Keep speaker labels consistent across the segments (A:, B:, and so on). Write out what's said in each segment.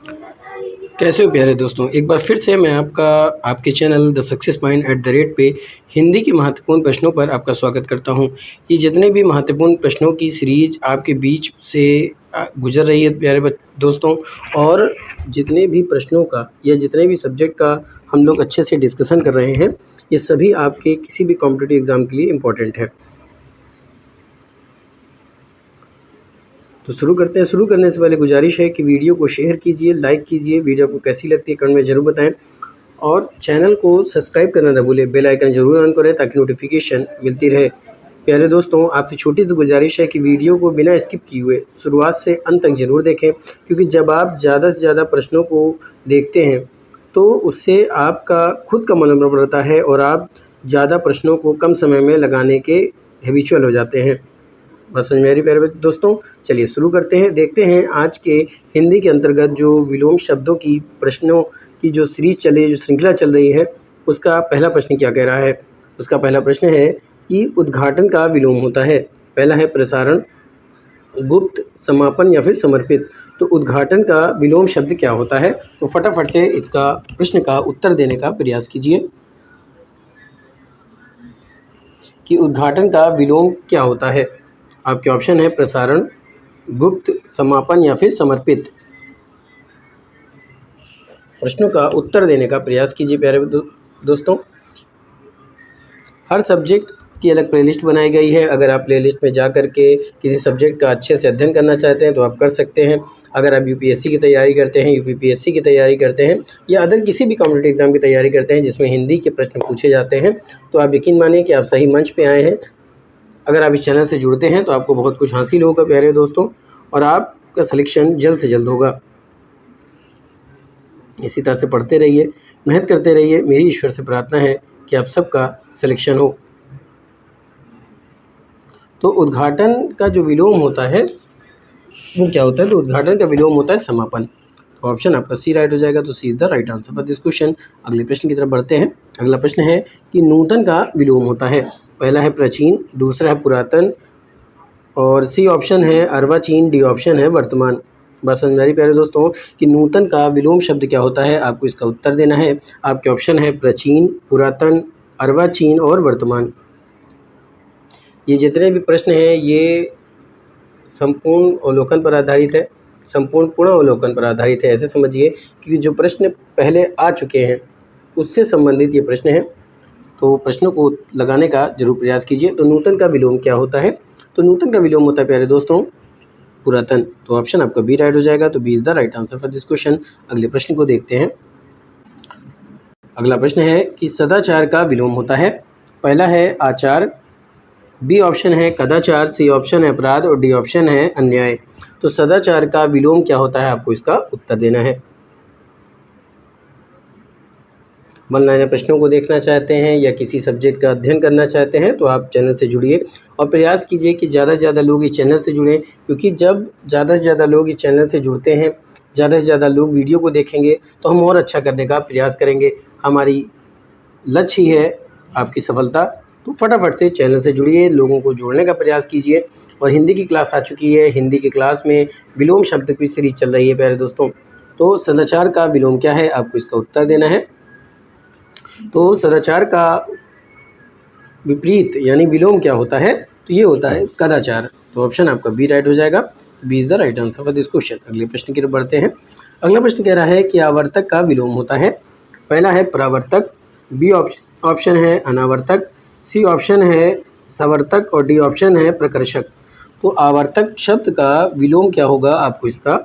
A: कैसे हो प्यारे दोस्तों। एक बार फिर से मैं आपके चैनल द सक्सेस माइंड @ पे हिंदी के महत्वपूर्ण प्रश्नों पर आपका स्वागत करता हूं। ये जितने भी महत्वपूर्ण प्रश्नों की सीरीज आपके बीच से गुजर रही है प्यारे दोस्तों, और जितने भी प्रश्नों का या जितने भी सब्जेक्ट का हम लोग अच्छे से डिस्कशन कर रहे हैं, ये सभी आपके किसी भी कॉम्पिटिटिव एग्ज़ाम के लिए इम्पोर्टेंट है। तो शुरू करते हैं। शुरू करने से पहले गुजारिश है कि वीडियो को शेयर कीजिए, लाइक कीजिए। वीडियो आपको कैसी लगती है कमेंट में ज़रूर बताएं, और चैनल को सब्सक्राइब करना ना भूलें। बेल आइकन ज़रूर ऑन करें ताकि नोटिफिकेशन मिलती रहे। प्यारे दोस्तों, आपसे छोटी सी गुजारिश है कि वीडियो को बिना स्किप किए हुए शुरुआत से अंत तक ज़रूर देखें, क्योंकि जब आप ज़्यादा से ज़्यादा प्रश्नों को देखते हैं तो उससे आपका खुद का मनोबल बढ़ता है और आप ज़्यादा प्रश्नों को कम समय में लगाने के हैबिचुअल हो जाते हैं। बस समझ में आ रही प्यारे दोस्तों। चलिए शुरू करते हैं। देखते हैं आज के हिंदी के अंतर्गत जो विलोम शब्दों की प्रश्नों की जो सीरीज चले, जो श्रृंखला चल रही है, उसका पहला प्रश्न क्या कह रहा है। उसका पहला प्रश्न है कि उद्घाटन का विलोम होता है। पहला है प्रसारण, गुप्त, समापन या फिर समर्पित। तो उद्घाटन का विलोम शब्द क्या होता है? तो फटाफट से इसका प्रश्न का उत्तर देने का प्रयास कीजिए कि उद्घाटन का विलोम क्या होता है। आपके ऑप्शन है प्रसारण, गुप्त, समापन या फिर समर्पित। प्रश्नों का उत्तर देने का प्रयास कीजिए प्यारे दोस्तों। हर सब्जेक्ट की अलग प्लेलिस्ट बनाई गई है। अगर आप प्लेलिस्ट में जा कर के किसी सब्जेक्ट का अच्छे से अध्ययन करना चाहते हैं तो आप कर सकते हैं। अगर आप यूपीएससी की तैयारी करते हैं, यूपीपीएससी की तैयारी करते हैं, या अदर किसी भी कॉम्पिटिटिव एग्जाम की तैयारी करते हैं जिसमें हिंदी के प्रश्न पूछे जाते हैं, तो आप यकीन मानिए कि आप सही मंच पे आए हैं। अगर आप इस चैनल से जुड़ते हैं तो आपको बहुत कुछ हासिल होगा प्यारे दोस्तों, और आपका सिलेक्शन जल्द से जल्द होगा। इसी तरह से पढ़ते रहिए, मेहनत करते रहिए। मेरी ईश्वर से प्रार्थना है कि आप सबका सिलेक्शन हो। तो उद्घाटन का जो विलोम होता है वो क्या होता है? तो उद्घाटन का विलोम होता है समापन। तो ऑप्शन आपका सी राइट हो जाएगा। तो C is the right answer for this question. अगले प्रश्न की तरफ बढ़ते हैं। अगला प्रश्न है कि नूतन का विलोम होता है। पहला है प्राचीन, दूसरा है पुरातन, और सी ऑप्शन है अर्वाचीन, डी ऑप्शन है वर्तमान। बस समझ में आ रही प्यारे दोस्तों कि नूतन का विलोम शब्द क्या होता है? आपको इसका उत्तर देना है। आपके ऑप्शन है प्राचीन, पुरातन, अर्वाचीन और वर्तमान। ये जितने भी प्रश्न हैं ये संपूर्ण अवलोकन पर आधारित है, संपूर्ण पूर्ण अवलोकन पर आधारित है। ऐसे समझिए कि जो प्रश्न पहले आ चुके हैं उससे संबंधित ये प्रश्न है। तो प्रश्नों को लगाने का जरूर प्रयास कीजिए। तो नूतन का विलोम क्या होता है? तो नूतन का विलोम होता है प्यारे दोस्तों पुरातन। तो ऑप्शन आपका बी राइट हो जाएगा। तो B is the right answer for this question. अगले प्रश्न को देखते हैं। अगला प्रश्न है कि सदाचार का विलोम होता है। पहला है आचार, बी ऑप्शन है कदाचार, सी ऑप्शन है अपराध और डी ऑप्शन है अन्याय। तो सदाचार का विलोम क्या होता है? आपको इसका उत्तर देना है। वन लाइनर प्रश्नों को देखना चाहते हैं या किसी सब्जेक्ट का अध्ययन करना चाहते हैं तो आप चैनल से जुड़िए और प्रयास कीजिए कि ज़्यादा से ज़्यादा लोग इस चैनल से जुड़ें, क्योंकि जब ज़्यादा से ज़्यादा लोग इस चैनल से जुड़ते हैं, ज़्यादा से ज़्यादा लोग वीडियो को देखेंगे तो हम और अच्छा करने का प्रयास करेंगे। हमारी लक्ष्य ही है आपकी सफलता। तो फटाफट से चैनल से जुड़िए, लोगों को जोड़ने का प्रयास कीजिए। और हिंदी की क्लास आ चुकी है। हिंदी की क्लास में विलोम शब्द की सीरीज चल रही है प्यारे दोस्तों। तो सदाचार का विलोम क्या है? आपको इसका उत्तर देना है। तो सदाचार का विपरीत यानी विलोम क्या होता है? तो ये होता है कदाचार। तो ऑप्शन आपका बी राइट हो जाएगा। B is the right answer for this question. अगले प्रश्न की तरफ बढ़ते हैं। अगला प्रश्न कह रहा है कि आवर्तक का विलोम होता है। पहला है परावर्तक, बी ऑप्शन है अनावर्तक, सी ऑप्शन है सवर्तक और डी ऑप्शन है प्रकर्षक। तो आवर्तक शब्द का विलोम क्या होगा? आपको इसका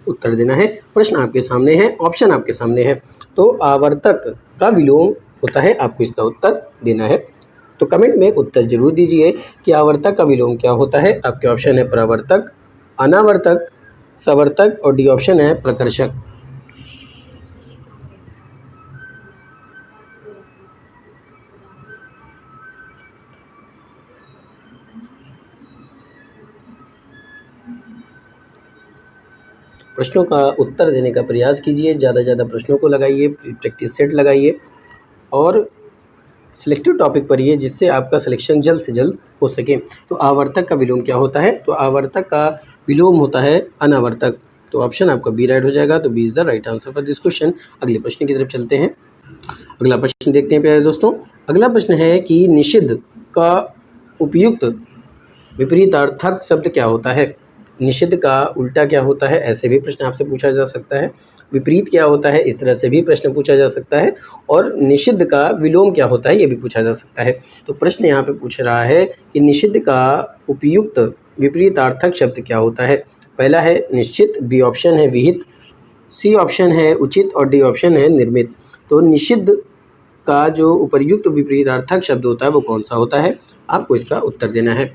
A: उत्तर देना है। प्रश्न आपके सामने है, ऑप्शन आपके सामने है। तो आवर्तक का विलोम होता है, आपको इसका उत्तर देना है। तो कमेंट में उत्तर जरूर दीजिए कि आवर्तक का विलोम क्या होता है। आपके ऑप्शन है परावर्तक, अनावर्तक, सवर्तक और डी ऑप्शन है प्रकर्षक। प्रश्नों का उत्तर देने का प्रयास कीजिए, ज़्यादा से ज़्यादा प्रश्नों को लगाइए, प्रैक्टिस सेट लगाइए और सिलेक्टिव टॉपिक पढ़िए जिससे आपका सिलेक्शन जल्द से जल्द हो सके। तो आवर्तक का विलोम क्या होता है? तो आवर्तक का विलोम होता है अनावर्तक। तो ऑप्शन आपका बी राइट हो जाएगा। तो B is the right answer for this question. अगले प्रश्न की तरफ चलते हैं। अगला प्रश्न देखते हैं प्यारे दोस्तों। अगला प्रश्न है कि निषिद्ध का उपयुक्त विपरीतार्थक शब्द क्या होता है। निषिद्ध का उल्टा क्या होता है, ऐसे भी प्रश्न आपसे पूछा जा सकता है। विपरीत क्या होता है, इस तरह से भी प्रश्न पूछा जा सकता है। और निषिद्ध का विलोम क्या होता है, ये भी पूछा जा सकता है। तो प्रश्न यहाँ पे पूछ रहा है कि निषिद्ध का उपयुक्त विपरीतार्थक शब्द क्या होता है। पहला है निश्चित, बी ऑप्शन है विहित, सी ऑप्शन है उचित और डी ऑप्शन है निर्मित। तो निषिद्ध का जो उपर्युक्त विपरीतार्थक शब्द होता है वो कौन सा होता है, आपको इसका उत्तर देना है।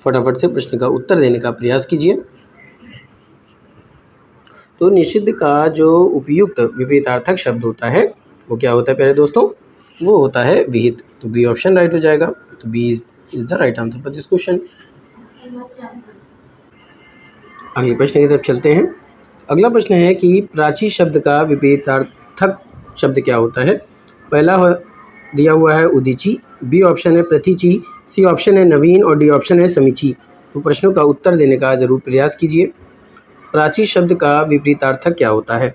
A: फटाफट से प्रश्न का उत्तर देने का प्रयास कीजिए। तो निषिद्ध का जो उपयुक्त विपरीतार्थक शब्द होता है वो क्या होता है प्यारे दोस्तों, वो होता है विहित। तो बी ऑप्शन राइट हो जाएगा। तो B is the right answer for this question. अगले प्रश्न की तरफ चलते हैं। अगला प्रश्न है कि प्राची शब्द का विपरीतार्थक शब्द क्या होता है। पहला दिया हुआ है उदीची, बी ऑप्शन है प्रतीची, सी ऑप्शन है नवीन और डी ऑप्शन है समीची। तो प्रश्नों का उत्तर देने का जरूर प्रयास कीजिए। प्राची शब्द का विपरीतार्थक क्या होता है।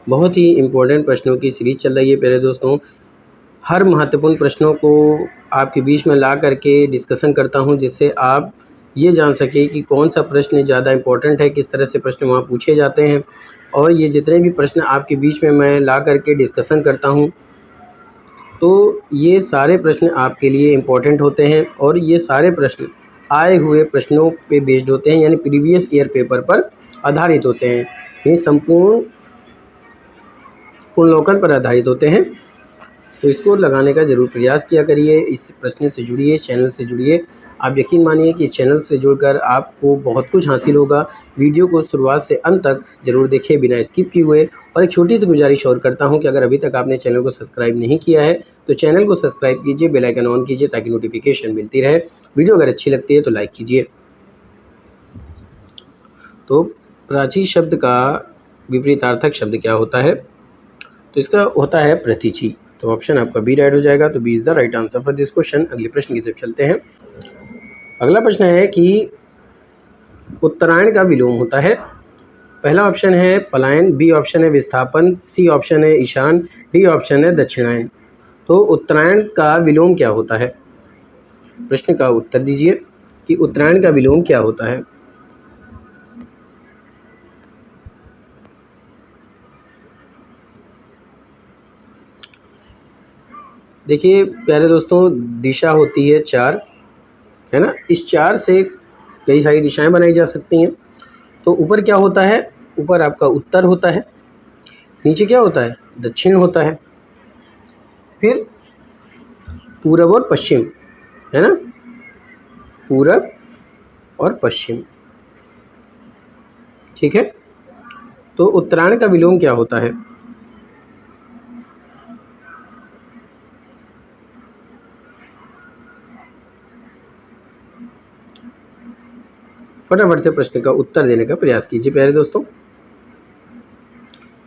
A: बहुत ही इम्पोर्टेंट प्रश्नों की सीरीज चल रही है प्यारे दोस्तों। हर महत्वपूर्ण प्रश्नों को आपके बीच में ला करके डिस्कशन करता हूं, जिससे आप ये जान सके कि कौन सा प्रश्न ज़्यादा इम्पोर्टेंट है, किस तरह से प्रश्न वहाँ पूछे जाते हैं। और ये जितने भी प्रश्न आपके बीच में मैं ला करके डिस्कशन करता हूँ, तो ये सारे प्रश्न आपके लिए इम्पोर्टेंट होते हैं और ये सारे प्रश्न आए हुए प्रश्नों पे बेस्ड होते हैं, यानी प्रीवियस ईयर पेपर पर आधारित होते हैं। ये संपूर्ण पुनर्लोकन पर आधारित होते हैं। तो इसको लगाने का ज़रूर प्रयास किया करिए। इस प्रश्न से जुड़िए, चैनल से जुड़िए। आप यकीन मानिए कि चैनल से जुड़कर आपको बहुत कुछ हासिल होगा। वीडियो को शुरुआत से अंत तक ज़रूर देखें बिना स्किप किए हुए। और एक छोटी सी गुजारिश और करता हूं कि अगर अभी तक आपने चैनल को सब्सक्राइब नहीं किया है तो चैनल को सब्सक्राइब कीजिए, बेल आइकन ऑन कीजिए ताकि नोटिफिकेशन मिलती रहे। वीडियो अगर अच्छी लगती है तो लाइक कीजिए। तो प्राची शब्द का विपरीतार्थक शब्द क्या होता है, तो इसका होता है प्रतीची। तो ऑप्शन आपका बी राइट हो जाएगा। तो B is the right answer for this question. अगले प्रश्न की तरफ चलते हैं। अगला प्रश्न है कि उत्तरायण का विलोम होता है। पहला ऑप्शन है पलायन, बी ऑप्शन है विस्थापन, सी ऑप्शन है ईशान, डी ऑप्शन है दक्षिणायन। तो उत्तरायण का विलोम क्या होता है, प्रश्न का उत्तर दीजिए कि उत्तरायण का विलोम क्या होता है। देखिए प्यारे दोस्तों, दिशा होती है चार, है ना। इस चार से कई सारी दिशाएं बनाई जा सकती हैं। तो ऊपर क्या होता है, ऊपर आपका उत्तर होता है, नीचे क्या होता है, दक्षिण होता है, फिर पूरब और पश्चिम, है ना, पूरब और पश्चिम। ठीक है। तो उत्तरायण का विलोम क्या होता है, फटाफट से प्रश्न का उत्तर देने का प्रयास कीजिए प्यारे दोस्तों।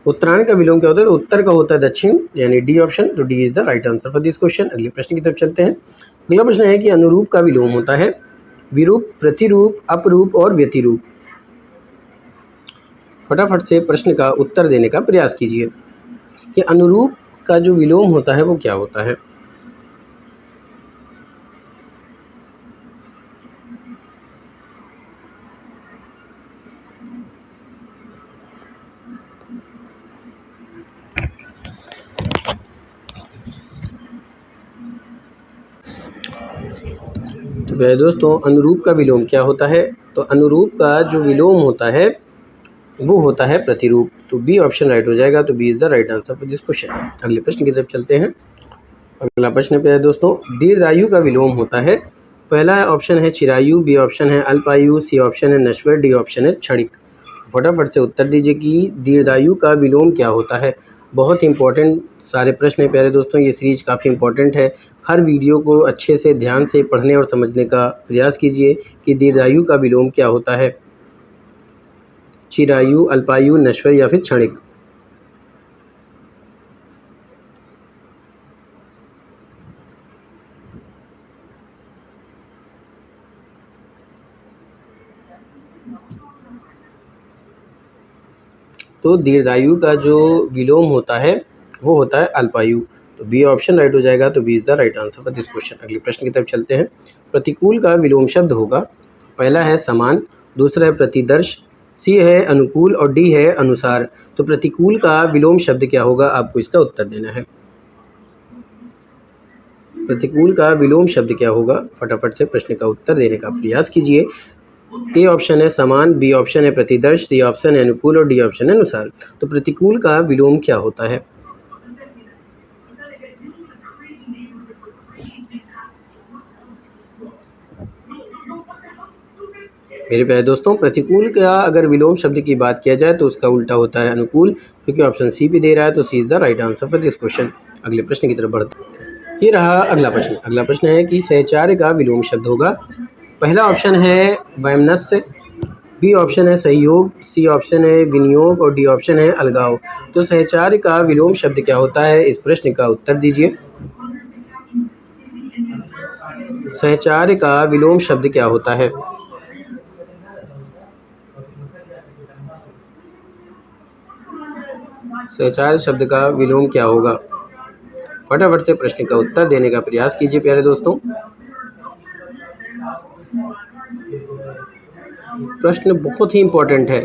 A: उत्तरायण का विलोम क्या होता है, तो उत्तर का होता है दक्षिण, यानी डी ऑप्शन। तो D is the right answer for this question. अगले प्रश्न की तरफ चलते हैं। अगला प्रश्न है कि अनुरूप का विलोम होता है विरूप, प्रतिरूप, अपरूप और व्यतिरूप। फटाफट से प्रश्न का उत्तर देने का प्रयास कीजिए कि अनुरूप का जो विलोम होता है वो क्या होता है। तो प्यारे दोस्तों, अनुरूप का विलोम क्या होता है, तो अनुरूप का जो विलोम होता है वो होता है प्रतिरूप। तो बी ऑप्शन राइट हो जाएगा। तो B is the right answer for this question. अगले प्रश्न की तरफ चलते हैं। अगला प्रश्न है प्यारे दोस्तों, दीर्घायु का विलोम होता है। पहला ऑप्शन है चिरायु, बी ऑप्शन है अल्पायु, सी ऑप्शन है नश्वर, डी ऑप्शन है क्षणिक। फटाफट से उत्तर दीजिए कि दीर्घायु का विलोम क्या होता है। बहुत इंपॉर्टेंट सारे प्रश्न है प्यारे दोस्तों, ये सीरीज काफ़ी इंपॉर्टेंट है। हर वीडियो को अच्छे से ध्यान से पढ़ने और समझने का प्रयास कीजिए कि दीर्घायु का विलोम क्या होता है, चिरायु, अल्पायु, नश्वर या फिर क्षणिक। तो दीर्घायु का जो विलोम होता है वो होता है अल्पायु। तो बी ऑप्शन राइट हो जाएगा। तो B is the right answer for this question. अगले प्रश्न की तरफ चलते हैं। प्रतिकूल का विलोम शब्द होगा, पहला है समान, दूसरा है प्रतिदर्श, सी है अनुकूल और डी है अनुसार। तो प्रतिकूल का विलोम शब्द क्या होगा, आपको इसका उत्तर देना है। प्रतिकूल का विलोम शब्द क्या होगा, फटाफट से प्रश्न का उत्तर देने का प्रयास कीजिए। ए ऑप्शन है समान, बी ऑप्शन है प्रतिदर्श, सी ऑप्शन है अनुकूल और डी ऑप्शन है अनुसार। तो प्रतिकूल का विलोम क्या होता है? मेरे प्यारे दोस्तों, प्रतिकूल का अगर विलोम शब्द की बात किया जाए तो उसका उल्टा होता है अनुकूल, क्योंकि ऑप्शन सी भी दे रहा है। तो C is the right answer for this question. अगले प्रश्न की तरफ बढ़ते हैं। ये रहा अगला प्रश्न। अगला प्रश्न है कि सहचार्य का विलोम शब्द होगा, पहला ऑप्शन है वैमनस्य, बी ऑप्शन है सहयोग, सी ऑप्शन है विनियोग और डी ऑप्शन है अलगाव। तो सहचार्य का विलोम शब्द क्या होता है, इस प्रश्न का उत्तर दीजिए। सहचार्य का विलोम शब्द क्या होता है? सहचार्य शब्द का विलोम क्या होगा, फटाफट से प्रश्न का उत्तर देने का प्रयास कीजिए प्यारे दोस्तों। प्रश्न बहुत ही इंपॉर्टेंट है।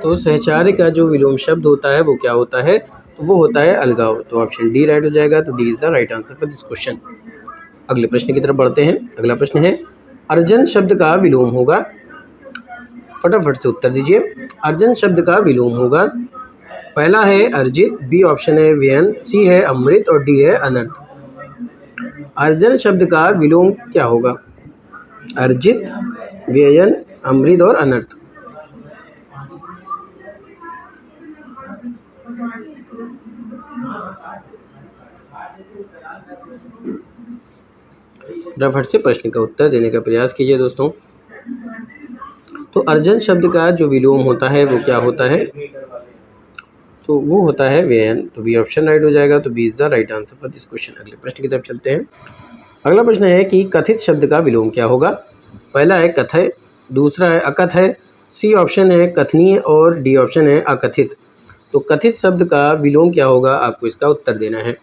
A: तो सहचार्य का जो विलोम शब्द होता है वो क्या होता है, तो वो होता है अलगाव। तो ऑप्शन डी राइट हो जाएगा। तो D is the right answer for this question. अगले प्रश्न की तरफ बढ़ते हैं। अगला प्रश्न है अर्जन शब्द का विलोम होगा, फटाफट से उत्तर दीजिए। अर्जन शब्द का विलोम होगा, पहला है अर्जित, बी ऑप्शन है व्ययन, सी है अमृत और डी है अनर्थ। अर्जन शब्द का विलोम क्या होगा? अर्जित, व्ययन, अमृत और अनर्थ। फटाफट से प्रश्न का उत्तर देने का प्रयास कीजिए दोस्तों। तो अर्जन शब्द का जो विलोम होता है वो क्या होता है, तो वो होता है व्ययन। तो बी ऑप्शन राइट हो जाएगा। तो B is the right answer for this question. अगले प्रश्न की तरफ चलते हैं। अगला प्रश्न है कि कथित शब्द का विलोम क्या होगा, पहला है कथय, दूसरा है अकथय, सी ऑप्शन है कथनीय और डी ऑप्शन है अकथित। तो कथित शब्द का विलोम क्या होगा, आपको इसका उत्तर देना है।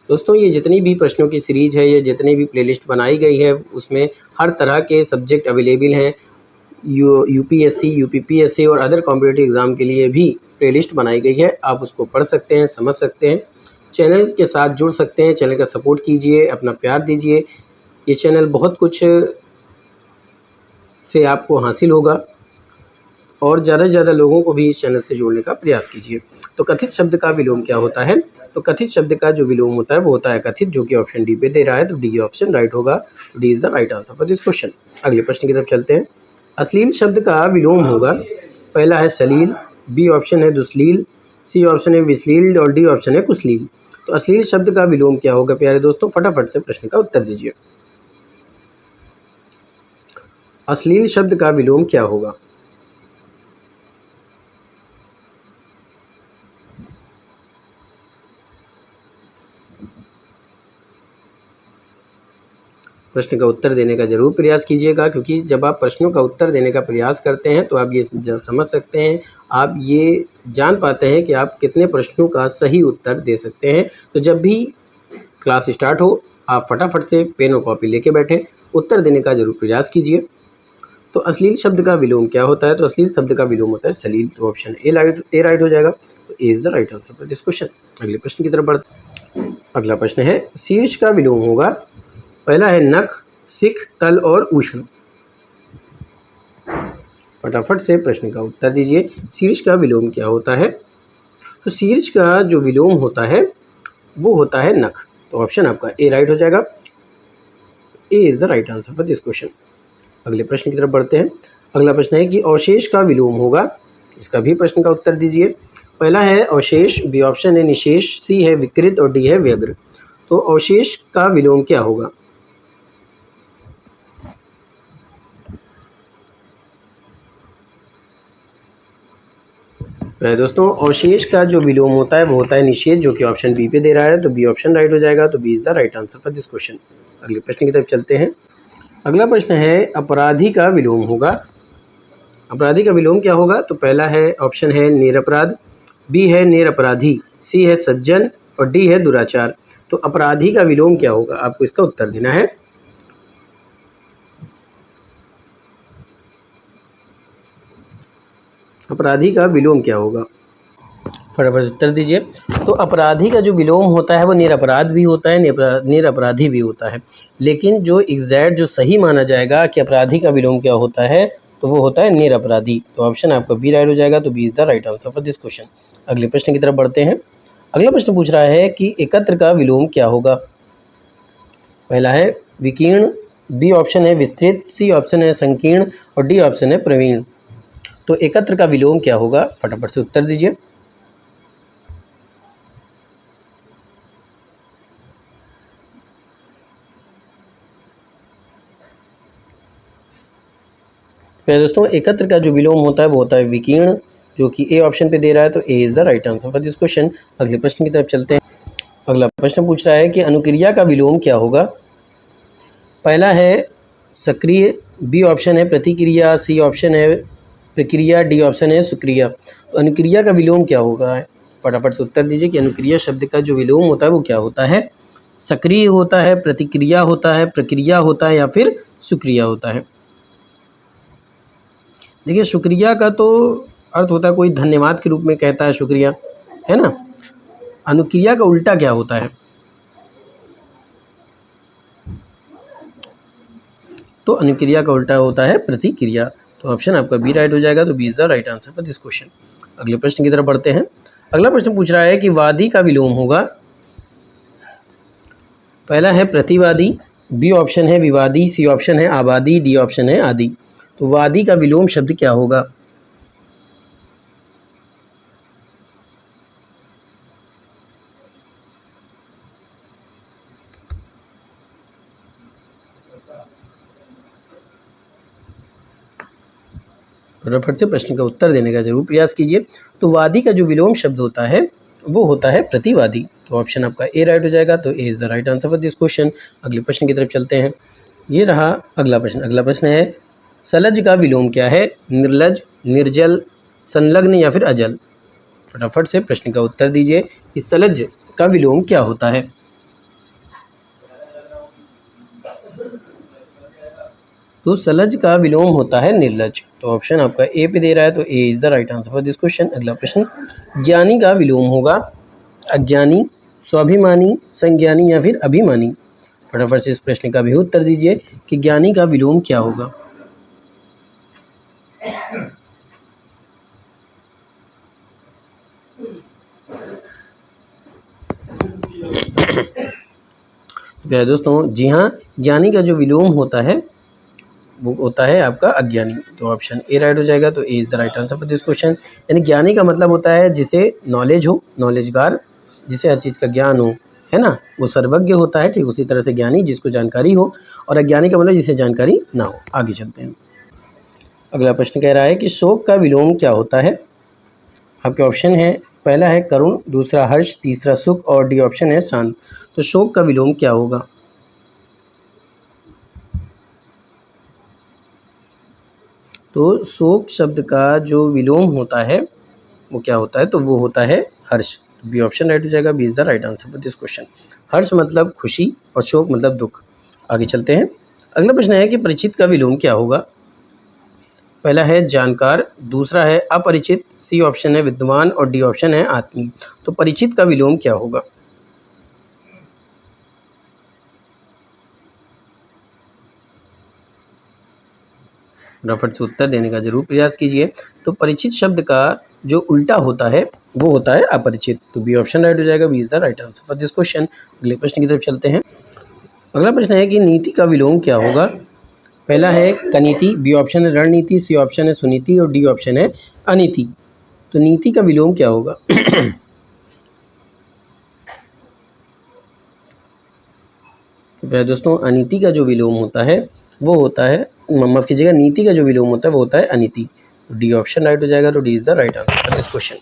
A: दोस्तों, ये जितनी भी प्रश्नों की सीरीज है, ये जितनी भी प्लेलिस्ट बनाई गई है, उसमें हर तरह के सब्जेक्ट अवेलेबल हैं। यूपीएससी, यूपीपीएससी और अदर कॉम्पिटिटिव एग्ज़ाम के लिए भी प्लेलिस्ट बनाई गई है। आप उसको पढ़ सकते हैं, समझ सकते हैं, चैनल के साथ जुड़ सकते हैं। चैनल का सपोर्ट कीजिए, अपना प्यार दीजिए। ये चैनल बहुत कुछ से आपको हासिल होगा और ज़्यादा से ज़्यादा लोगों को भी इस चैनल से जोड़ने का प्रयास कीजिए। तो कथित शब्द का विलोम क्या होता है, तो कथित शब्द का जो विलोम होता है वो होता है कथित, जो कि ऑप्शन डी पे दे रहा है। तो डी ऑप्शन राइट होगा। D is the right answer for this question. अगले प्रश्न की तरफ चलते हैं। अश्लील शब्द का विलोम होगा, पहला है सलील, बी ऑप्शन है दुश्लील, सी ऑप्शन है विश्लील और डी ऑप्शन है कुश्लील। तो अश्लील शब्द का विलोम क्या होगा प्यारे दोस्तों, फटाफट से प्रश्न का उत्तर दीजिए। अश्लील शब्द का विलोम क्या होगा? प्रश्न का उत्तर देने का जरूर प्रयास कीजिएगा, क्योंकि जब आप प्रश्नों का उत्तर देने का प्रयास करते हैं तो आप ये समझ सकते हैं, आप ये जान पाते हैं कि आप कितने प्रश्नों का सही उत्तर दे सकते हैं। तो जब भी क्लास स्टार्ट हो, आप फटाफट से पेन और कॉपी लेके बैठें, उत्तर देने का जरूर प्रयास कीजिए। तो अश्लील शब्द का विलोम क्या होता है, तो अश्लील शब्द का विलोम होता है सलील। तो ऑप्शन ए राइट हो जाएगा। तो A is the right answer for this question. अगले प्रश्न की तरफ बढ़ते हैं। अगला प्रश्न है शीर्ष का विलोम होगा, पहला है नख, सिख, तल और उष्ण। फटाफट से प्रश्न का उत्तर दीजिए। शीर्ष का विलोम क्या होता है, तो शीर्ष का जो विलोम होता है वो होता है नख। तो ऑप्शन आपका ए राइट हो जाएगा। A is the right answer for this question. अगले प्रश्न की तरफ बढ़ते हैं। अगला प्रश्न है कि अवशेष का विलोम होगा, इसका भी प्रश्न का उत्तर दीजिए। पहला है अवशेष, बी ऑप्शन है निशेष, सी है विकृत और डी है व्यग्र। तो अवशेष का विलोम क्या होगा, दोस्तों अवशेष का जो विलोम होता है वो होता है निषेध, जो कि ऑप्शन बी पे दे रहा है। तो बी ऑप्शन राइट हो जाएगा। तो B is the right answer for this question. अगले प्रश्न की तरफ चलते हैं। अगला प्रश्न है अपराधी का विलोम होगा, अपराधी का विलोम क्या होगा? तो पहला है ऑप्शन है निरपराध, बी है निरपराधी, सी है सज्जन और डी है दुराचार। तो अपराधी का विलोम क्या होगा? आपको इसका उत्तर देना है। अपराधी का विलोम क्या होगा? फटाफट उत्तर दीजिए। तो अपराधी का जो विलोम होता है वो निरपराध भी होता है, निरपराधी भी होता है, लेकिन जो एग्जैक्ट जो सही माना जाएगा कि अपराधी का विलोम क्या होता है, तो वो होता है निरपराधी। तो ऑप्शन आपका बी राइट हो जाएगा। तो B is the right answer for this question. अगले प्रश्न की तरफ बढ़ते हैं। अगला प्रश्न पूछ रहा है कि एकत्र का विलोम क्या होगा? पहला है विकीर्ण, बी ऑप्शन है विस्तृत, सी ऑप्शन है संकीर्ण और डी ऑप्शन है प्रवीण। तो एकत्र का विलोम क्या होगा? फटाफट से उत्तर दीजिए। फिर दोस्तों एकत्र का जो विलोम होता है वो होता है विकीर्ण, जो कि ए ऑप्शन पे दे रहा है। तो A is the right answer for this question. अगले प्रश्न की तरफ चलते हैं। अगला प्रश्न पूछ रहा है कि अनुक्रिया का विलोम क्या होगा? पहला है सक्रिय, बी ऑप्शन है प्रतिक्रिया, सी ऑप्शन है प्रक्रिया, डी ऑप्शन है सुक्रिया। तो अनुक्रिया का विलोम क्या होगा? फटाफट से उत्तर दीजिए कि अनुक्रिया शब्द का जो विलोम होता है वो क्या होता है? सक्रिय होता है, प्रतिक्रिया होता है, प्रक्रिया होता है या फिर सुक्रिया होता है? देखिए शुक्रिया का तो अर्थ होता है कोई धन्यवाद के रूप में कहता है शुक्रिया, है ना। अनुक्रिया का उल्टा क्या होता है? तो अनुक्रिया का उल्टा होता है प्रतिक्रिया। तो ऑप्शन आपका बी राइट हो जाएगा। तो B is the right answer for this question. अगले प्रश्न की तरफ बढ़ते हैं। अगला प्रश्न पूछ रहा है कि वादी का विलोम होगा। पहला है प्रतिवादी, बी ऑप्शन है विवादी, सी ऑप्शन है आबादी, डी ऑप्शन है आदि। तो वादी का विलोम शब्द क्या होगा? फटाफट से प्रश्न का उत्तर देने का जरूर प्रयास कीजिए। तो वादी का जो विलोम शब्द होता है वो होता है प्रतिवादी। तो ऑप्शन आपका ए राइट हो जाएगा। तो A is the right answer for this question. अगले प्रश्न की तरफ चलते हैं। ये रहा अगला प्रश्न। अगला प्रश्न है सलज का विलोम क्या है? निर्लज, निर्जल, संलग्न या फिर अजल। फटाफट से प्रश्न का उत्तर दीजिए कि सलज का विलोम क्या होता है? तो सलज का विलोम होता है निर्लज। तो ऑप्शन आपका ए पे दे रहा है। तो A is the right answer for this question. अगला प्रश्न ज्ञानी का विलोम होगा। अज्ञानी, स्वाभिमानी, संज्ञानी या फिर अभिमानी। फटाफट से इस प्रश्न का भी उत्तर दीजिए कि ज्ञानी का विलोम क्या होगा? प्यारे दोस्तों, जी हाँ, ज्ञानी का जो विलोम होता है वो होता है आपका अज्ञानी। तो ऑप्शन ए राइट हो जाएगा। तो A is the right answer for this question. यानी ज्ञानी का मतलब होता है जिसे नॉलेज हो, नॉलेजगार, जिसे हर चीज़ का ज्ञान हो, है ना, वो सर्वज्ञ होता है। ठीक उसी तरह से ज्ञानी जिसको जानकारी हो, और अज्ञानी का मतलब जिसे जानकारी ना हो। आगे चलते हैं। अगला प्रश्न कह रहा है कि शोक का विलोम क्या होता है? आपके ऑप्शन है पहला है करुण, दूसरा हर्ष, तीसरा सुख और डी ऑप्शन है शांत। तो शोक का विलोम क्या होगा? तो शोक शब्द का जो विलोम होता है वो क्या होता है? तो वो होता है हर्ष। बी ऑप्शन राइट हो जाएगा। B is the right answer for this question. हर्ष मतलब खुशी और शोक मतलब दुख। आगे चलते हैं। अगला प्रश्न है कि परिचित का विलोम क्या होगा? पहला है जानकार, दूसरा है अपरिचित, सी ऑप्शन है विद्वान और डी ऑप्शन है आत्मीय। तो परिचित का विलोम क्या होगा? फटाफट से उत्तर देने का जरूर प्रयास कीजिए। तो परिचित शब्द का जो उल्टा होता है वो होता है अपरिचित। तो बी ऑप्शन राइट हो जाएगा। B is the right answer for this question. अगले प्रश्न की तरफ चलते हैं। अगला प्रश्न है कि नीति का विलोम क्या होगा? पहला है कनीति, बी ऑप्शन है रणनीति, सी ऑप्शन है सुनीति और डी ऑप्शन है अनीति। तो नीति का विलोम क्या होगा? तो दोस्तों अनीति का जो विलोम होता है वो होता है, माफ कीजिएगा, नीति का जो विलोम होता है वो होता है अनीति। डी ऑप्शन राइट हो जाएगा। तो D is the right answer for this question.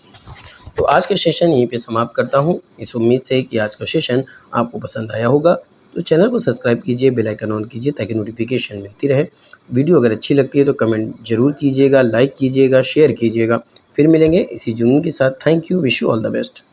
A: तो आज का सेशन यहीं पे समाप्त करता हूँ, इस उम्मीद से कि आज का सेशन आपको पसंद आया होगा। तो चैनल को सब्सक्राइब कीजिए, बेल आइकन ऑन कीजिए ताकि नोटिफिकेशन मिलती रहे। वीडियो अगर अच्छी लगती है तो कमेंट जरूर कीजिएगा, लाइक कीजिएगा, शेयर कीजिएगा। फिर मिलेंगे इसी जुनून के साथ। Thank you, wish you all the best.